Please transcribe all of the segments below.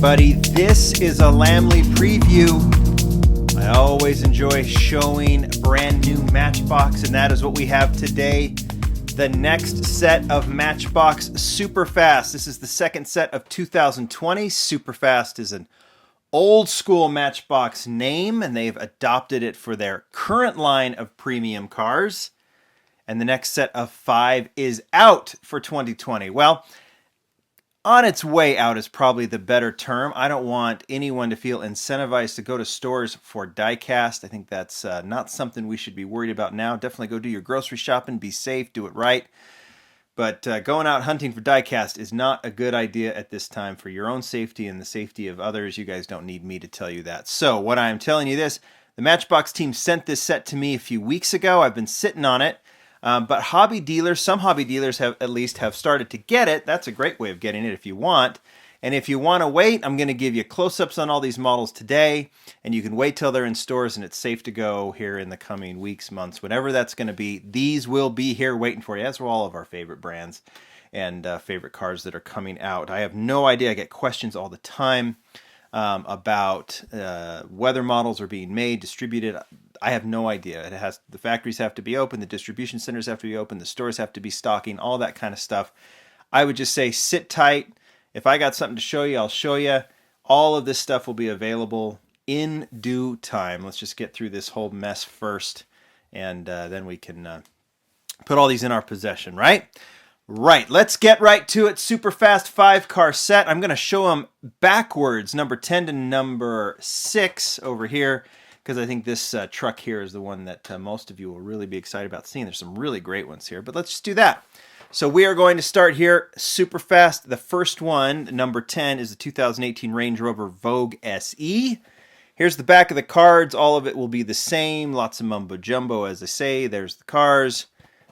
everybody. This is a Lamley preview. I always enjoy showing brand new Matchbox, and that is what we have today. The next set of Matchbox Superfast. This is the second set of 2020. Superfast is an old school Matchbox name, and they've adopted it for their current line of premium cars. And the next set of 5 is out for 2020. Well, on its way out is probably the better term. I don't want anyone to feel incentivized to go to stores for diecast. I think that's not something we should be worried about now. Definitely go do your grocery shopping, be safe, do it right. But going out hunting for diecast is not a good idea at this time for your own safety and the safety of others. You guys don't need me to tell you that. So what I'm telling you this, the Matchbox team sent this set to me a few weeks ago. I've been sitting on it. But hobby dealers, some hobby dealers have started to get it. That's a great way of getting it if you want. And if you want to wait, I'm going to give you close-ups on all these models today. And you can wait till they're in stores and it's safe to go here in the coming weeks, months, whenever that's going to be. These will be here waiting for you. That's for all of our favorite brands and favorite cars that are coming out. I have no idea. I get questions all the time about whether models are being made, distributed. I have no idea. The factories have to be open, the distribution centers have to be open, the stores have to be stocking, all that kind of stuff. I would just say sit tight. If I got something to show you, I'll show you. All of this stuff will be available in due time. Let's just get through this whole mess first, and then we can put all these in our possession, right? Right, let's get right to it. Superfast 5-car set. I'm going to show them backwards, number 10 to number 6 over here, because I think this truck here is the one that most of you will really be excited about seeing. There's some really great ones here, but let's just do that. So we are going to start here, Superfast. The first one, number 10, is the 2018 Range Rover Vogue SE. Here's the back of the cards. All of it will be the same. Lots of mumbo-jumbo, as I say. There's the cars.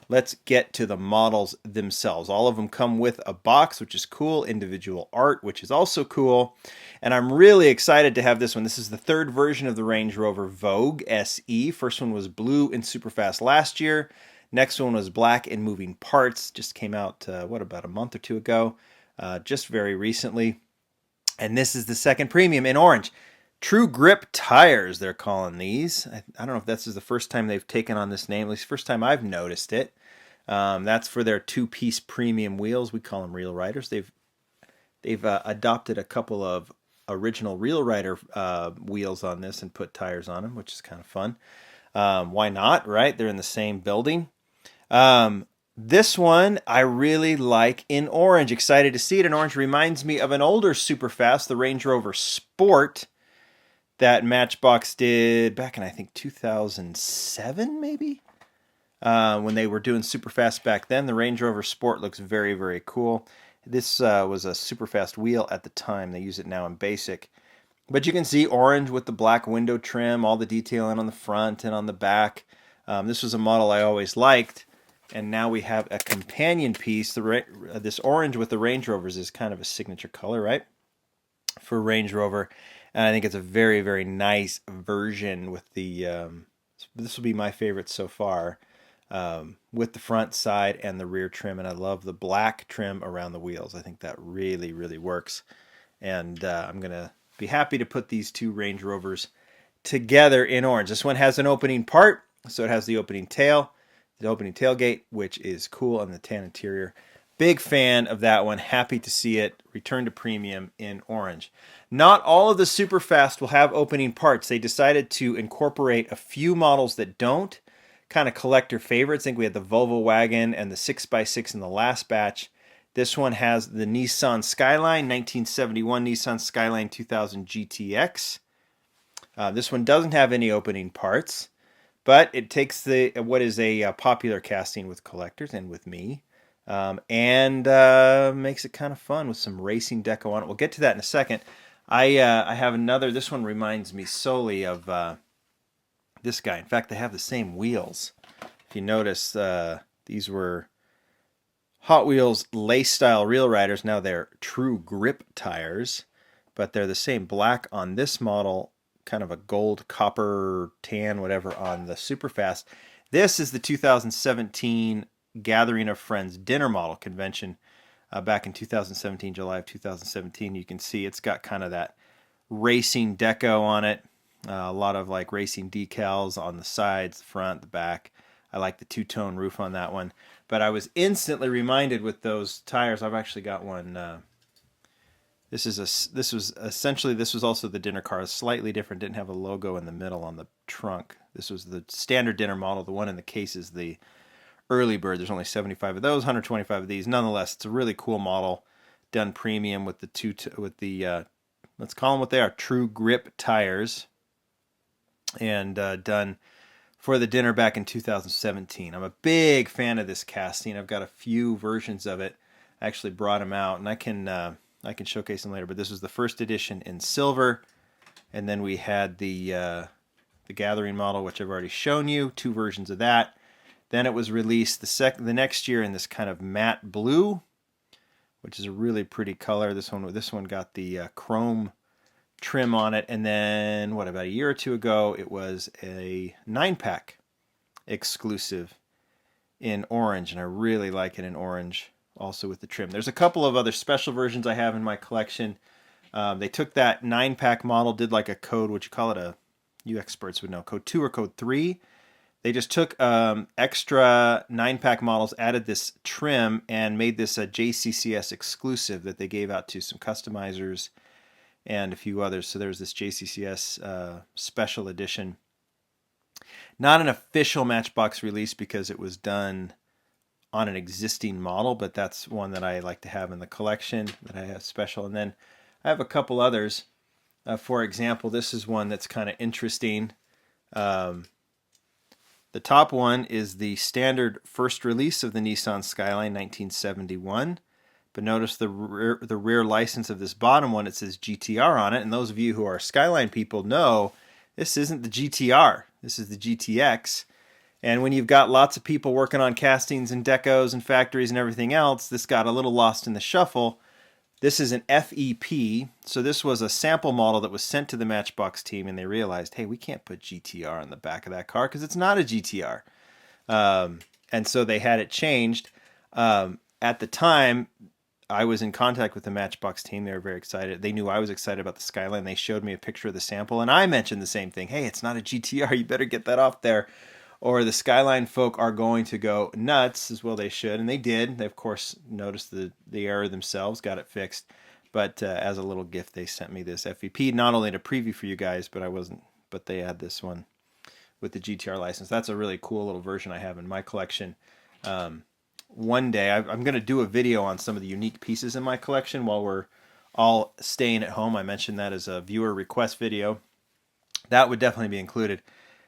Let's get to the models themselves. All of them come with a box, which is cool, individual art, which is also cool. And I'm really excited to have this one. This is the third version of the Range Rover Vogue SE. First one was blue in Superfast last year. Next one was black in moving parts. Just came out, about a month or two ago, just very recently. And this is the second premium in orange. True Grip tires, they're calling these. I don't know if this is the first time they've taken on this name, at least first time I've noticed it. That's for their two-piece premium wheels. We call them Real Riders. They've adopted a couple of original Real Rider wheels on this and put tires on them, which is kind of fun. Why not, right? They're in the same building. This one I really like in orange. Excited to see it in orange. Reminds me of an older Superfast, the Range Rover Sport, that Matchbox did back in, I think, 2007, maybe? When they were doing Superfast back then. The Range Rover Sport looks very, very cool. This was a Superfast wheel at the time. They use it now in basic. But you can see orange with the black window trim, all the detailing on the front and on the back. This was a model I always liked. And now we have a companion piece. This orange with the Range Rovers is kind of a signature color, right? For Range Rover. And I think it's a very, very nice version with the, this will be my favorite so far, with the front, side, and the rear trim. And I love the black trim around the wheels. I think that really, really works. And I'm going to be happy to put these two Range Rovers together in orange. This one has an opening part, so it has the opening tail, the opening tailgate, which is cool, and the tan interior. Big fan of that one. Happy to see it return to premium in orange. Not all of the Superfast will have opening parts. They decided to incorporate a few models that don't. Kind of collector favorites. I think we had the Volvo wagon and the 6x6 in the last batch. This one has the Nissan Skyline, 1971 Nissan Skyline 2000 GTX. This one doesn't have any opening parts, but it takes what is a popular casting with collectors and with me, and makes it kind of fun with some racing deco on it. We'll get to that in a second. I have another. This one reminds me solely of this guy. In fact, they have the same wheels. If you notice, these were Hot Wheels Lace Style Real Riders. Now they're True Grip tires, but they're the same black on this model, kind of a gold, copper, tan, whatever on the Superfast. This is the 2017 Gathering of Friends dinner model convention. back in 2017, July of 2017. You can see it's got kind of that racing deco on it. A lot of like racing decals on the sides, the front, the back. I like the two-tone roof on that one. But I was instantly reminded with those tires. I've actually got one. This was also the dinner car. Slightly different. Didn't have a logo in the middle on the trunk. This was the standard dinner model. The one in the case is the early bird. There's only 75 of those, 125 of these. Nonetheless, it's a really cool model, done premium with the let's call them what they are, true grip tires, and done for the dinner back in 2017. I'm a big fan of this casting. I've got a few versions of it. I actually brought them out, and I can showcase them later. But this was the first edition in silver, and then we had the Gathering model, which I've already shown you. 2 versions of that. Then it was released the next year in this kind of matte blue, which is a really pretty color. This one got the chrome trim on it. And then about a year or two ago, it was a 9-pack exclusive in orange, and I really like it in orange, also with the trim. There's a couple of other special versions I have in my collection. They took that 9-pack model, did like a code, what you call it, you experts would know, code 2 or code 3. They just took extra 9-pack models, added this trim, and made this a JCCS exclusive that they gave out to some customizers and a few others. So there's this JCCS special edition. Not an official Matchbox release because it was done on an existing model, but that's one that I like to have in the collection that I have special. And then I have a couple others. For example, this is one that's kind of interesting. The top one is the standard first release of the Nissan Skyline 1971. But notice the rear license of this bottom one, it says GTR on it. And those of you who are Skyline people know this isn't the GTR. This is the GTX. And when you've got lots of people working on castings and decos and factories and everything else, this got a little lost in the shuffle. This is an FEP, so this was a sample model that was sent to the Matchbox team, and they realized, hey, we can't put GTR on the back of that car because it's not a GTR. And so they had it changed. At the time, I was in contact with the Matchbox team. They were very excited. They knew I was excited about the Skyline. They showed me a picture of the sample, and I mentioned the same thing. Hey, it's not a GTR. You better get that off there, or the Skyline folk are going to go nuts, as well they should. And they did. They, of course, noticed the error themselves, got it fixed. But as a little gift, they sent me this FEP, not only to preview for you guys, but they had this one with the GTR license. That's a really cool little version I have in my collection. One day, I'm going to do a video on some of the unique pieces in my collection while we're all staying at home. I mentioned that as a viewer request video. That would definitely be included.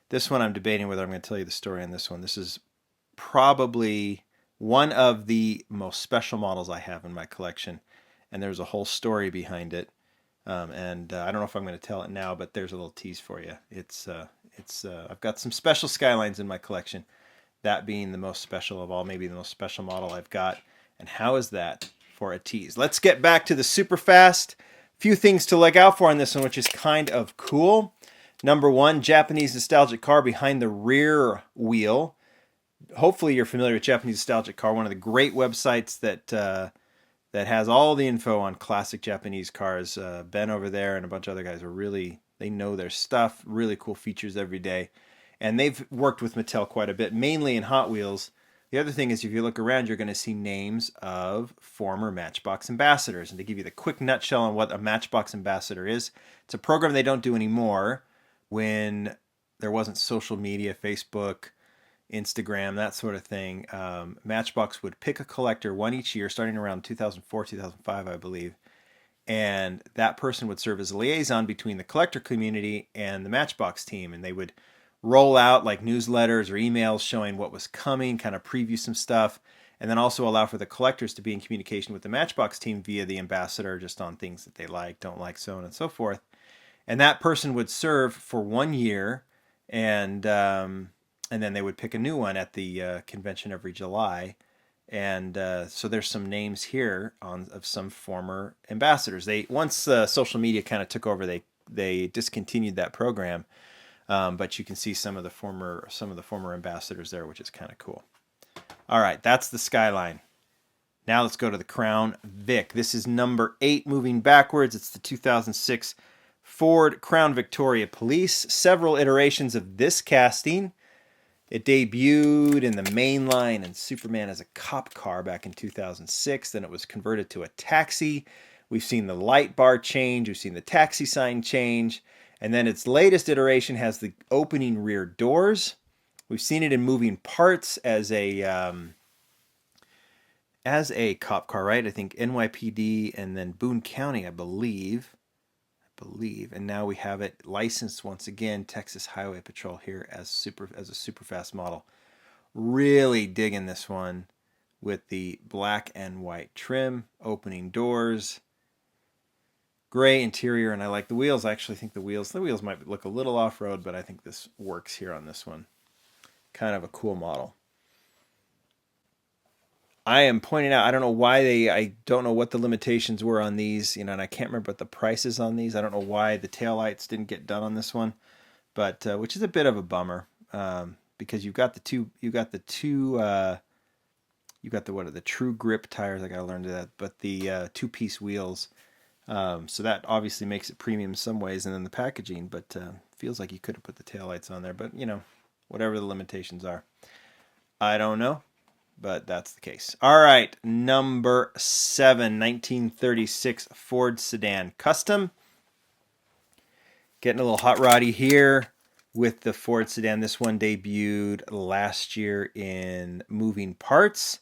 This one I'm debating whether I'm going to tell you the story on this one. This is probably one of the most special models I have in my collection, and there's a whole story behind it. I don't know if I'm going to tell it now, but there's a little tease for you. I've got some special Skylines in my collection, that being the most special of all, maybe the most special model I've got. And how is that for a tease? Let's get back to the Superfast. Few things to look out for on this one, which is kind of cool. Number one, Japanese nostalgic car behind the rear wheel. Hopefully you're familiar with Japanese nostalgic car, one of the great websites that has all the info on classic Japanese cars. Ben over there and a bunch of other guys they know their stuff. Really cool features every day. And they've worked with Mattel quite a bit, mainly in Hot Wheels. The other thing is, if you look around, you're going to see names of former Matchbox ambassadors. And to give you the quick nutshell on what a Matchbox ambassador is, it's a program they don't do anymore. When there wasn't social media, Facebook, Instagram, that sort of thing, Matchbox would pick a collector, one each year, starting around 2004, 2005, I believe. And that person would serve as a liaison between the collector community and the Matchbox team. And they would roll out like newsletters or emails showing what was coming, kind of preview some stuff, and then also allow for the collectors to be in communication with the Matchbox team via the ambassador, just on things that they like, don't like, so on and so forth. And that person would serve for 1 year, and then they would pick a new one at the convention every July. And so there's some names here of some former ambassadors. Once social media kind of took over, they discontinued that program. But you can see some of the former ambassadors there, which is kind of cool. All right, that's the Skyline. Now let's go to the Crown Vic. This is number 8 moving backwards. It's the 2006 Ford Crown Victoria Police. Several iterations of this casting. It debuted in the mainline and Superman as a cop car back in 2006. Then it was converted to a taxi. We've seen the light bar change. We've seen the taxi sign change. And then its latest iteration has the opening rear doors. We've seen it in moving parts as a cop car, right? I think NYPD and then Boone County, I believe. And now we have it licensed once again, Texas Highway Patrol here as a Superfast model. Really digging this one with the black and white trim, opening doors, gray interior, and I like the wheels. I actually think the wheels might look a little off-road, but I think this works here on this one. Kind of a cool model. I am pointing out, I don't know I don't know what the limitations were on these, and I can't remember what the prices on these. I don't know why the taillights didn't get done on this one, but which is a bit of a bummer, because you've got the true grip tires. I got to learn that, but the two-piece wheels, so that obviously makes it premium in some ways, and then the packaging, but feels like you could have put the taillights on there, but whatever the limitations are, I don't know. But that's the case. All right, number 7, 1936 Ford Sedan Custom. Getting a little hot roddy here with the Ford Sedan. This one debuted last year in moving parts.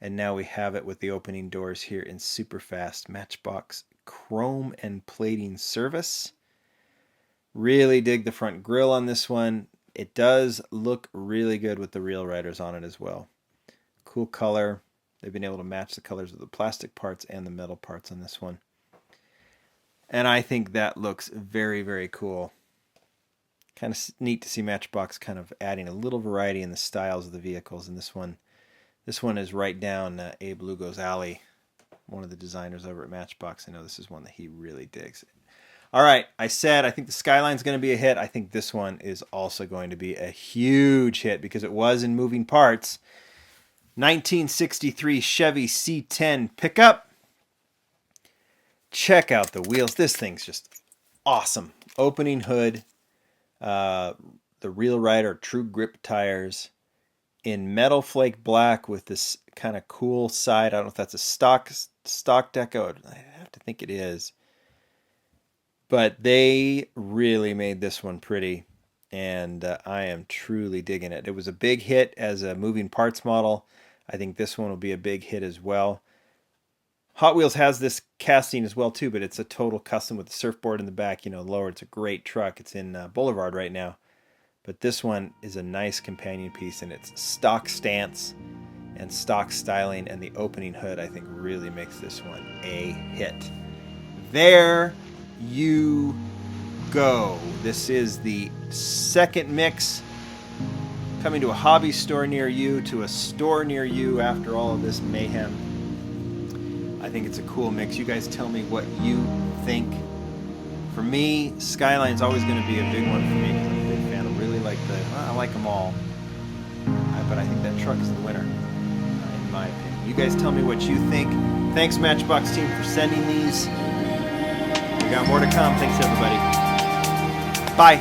And now we have it with the opening doors here in Superfast Matchbox chrome and plating service. Really dig the front grille on this one. It does look really good with the Real Riders on it as well. Cool color. They've been able to match the colors of the plastic parts and the metal parts on this one. And I think that looks very, very cool. Kind of neat to see Matchbox kind of adding a little variety in the styles of the vehicles. And this one is right down Abe Lugo's alley, one of the designers over at Matchbox. I know this is one that he really digs. All right, I said I think the Skyline's going to be a hit. I think this one is also going to be a huge hit because it was in moving parts. 1963 Chevy C10 pickup. Check out the wheels. This thing's just awesome. Opening hood. The Real Rider True Grip tires in metal flake black with this kind of cool side. I don't know if that's a stock deco. I have to think it is. But they really made this one pretty. And I am truly digging it. It was a big hit as a moving parts model. I think this one will be a big hit as well. Hot Wheels has this casting as well too, but it's a total custom with the surfboard in the back, lower. It's a great truck. It's in Boulevard right now. But this one is a nice companion piece, and its stock stance and stock styling and the opening hood, I think, really makes this one a hit. There you go. This is the second mix coming to a hobby store near you, to a store near you after all of this mayhem. I think it's a cool mix. You guys tell me what you think. For me, Skyline's always going to be a big one for me because I'm a big fan. I like them all. But I think that truck is the winner, in my opinion. You guys tell me what you think. Thanks, Matchbox Team, for sending these. We got more to come. Thanks, everybody. Bye.